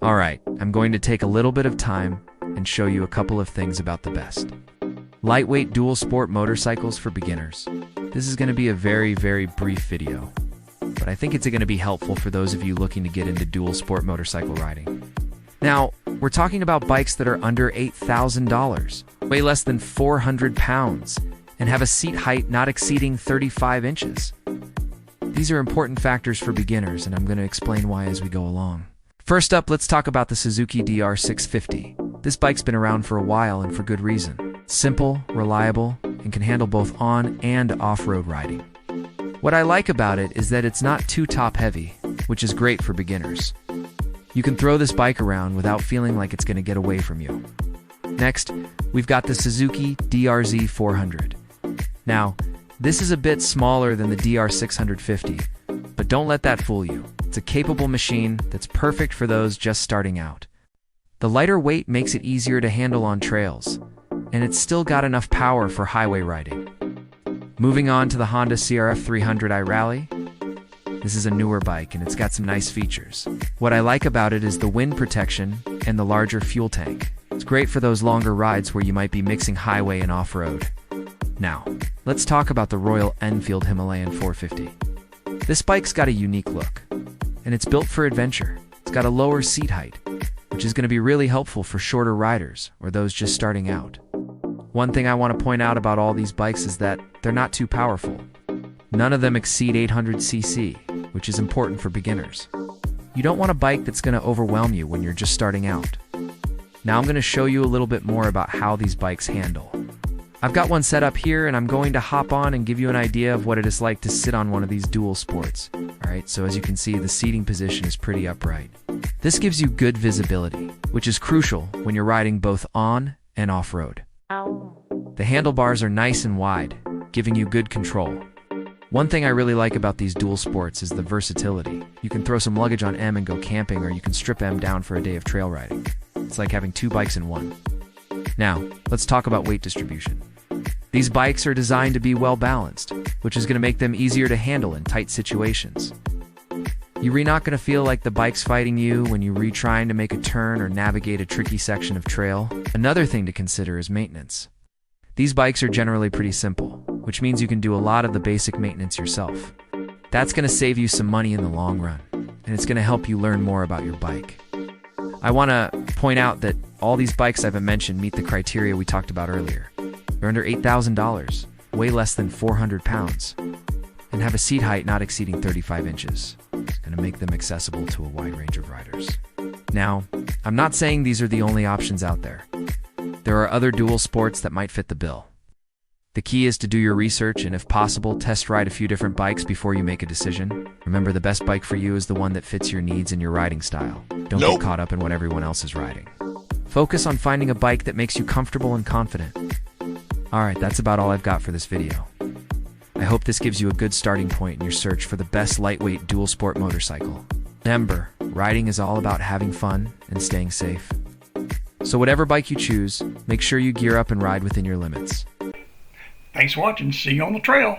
Alright, I'm going to take a little bit of time and show you a couple of things about the best. Lightweight dual sport motorcycles for beginners. This is going to be a very brief video, but I think it's going to be helpful for those of you looking to get into dual sport motorcycle riding. Now, we're talking about bikes that are under $8,000, weigh less than 400 pounds, and have a seat height not exceeding 35 inches. These are important factors for beginners, and I'm going to explain why as we go along. First up, let's talk about the Suzuki DR650. This bike's been around for a while and for good reason. Simple, reliable, and can handle both on and off-road riding. What I like about it is that it's not too top-heavy, which is great for beginners. You can throw this bike around without feeling like it's going to get away from you. Next, we've got the Suzuki DRZ400. Now, this is a bit smaller than the DR650, but don't let that fool you. It's a capable machine that's perfect for those just starting out. The lighter weight makes it easier to handle on trails, and it's still got enough power for highway riding. Moving on to the Honda CRF 300 iRally. This is a newer bike and it's got some nice features. What I like about it is the wind protection and the larger fuel tank. It's great for those longer rides where you might be mixing highway and off-road. Now, let's talk about the Royal Enfield Himalayan 450. This bike's got a unique look, and it's built for adventure. It's got a lower seat height, which is going to be really helpful for shorter riders or those just starting out. One thing I want to point out about all these bikes is that they're not too powerful. None of them exceed 800cc, which is important for beginners. You don't want a bike that's going to overwhelm you when you're just starting out. Now I'm going to show you a little bit more about how these bikes handle. I've got one set up here and I'm going to hop on and give you an idea of what it is like to sit on one of these dual sports. Alright, so as you can see, the seating position is pretty upright. This gives you good visibility, which is crucial when you're riding both on and off-road. The handlebars are nice and wide, giving you good control. One thing I really like about these dual sports is the versatility. You can throw some luggage on M and go camping, or you can strip M down for a day of trail riding. It's like having two bikes in one. Now, let's talk about weight distribution. These bikes are designed to be well balanced, which is going to make them easier to handle in tight situations. You're not going to feel like the bike's fighting you when you're trying to make a turn or navigate a tricky section of trail. Another thing to consider is maintenance. These bikes are generally pretty simple, which means you can do a lot of the basic maintenance yourself. That's going to save you some money in the long run, and it's going to help you learn more about your bike. I want to point out that all these bikes I've mentioned meet the criteria we talked about earlier. They're under $8,000, weigh less than 400 pounds, and have a seat height not exceeding 35 inches. It's going to make them accessible to a wide range of riders. Now, I'm not saying these are the only options out there. There are other dual sports that might fit the bill. The key is to do your research and, if possible, test ride a few different bikes before you make a decision. Remember, the best bike for you is the one that fits your needs and your riding style. Don't get caught up in what everyone else is riding. Focus on finding a bike that makes you comfortable and confident. Alright, that's about all I've got for this video. I hope this gives you a good starting point in your search for the best lightweight dual sport motorcycle. Remember, riding is all about having fun and staying safe. So whatever bike you choose, make sure you gear up and ride within your limits. Thanks for watching. See you on the trail.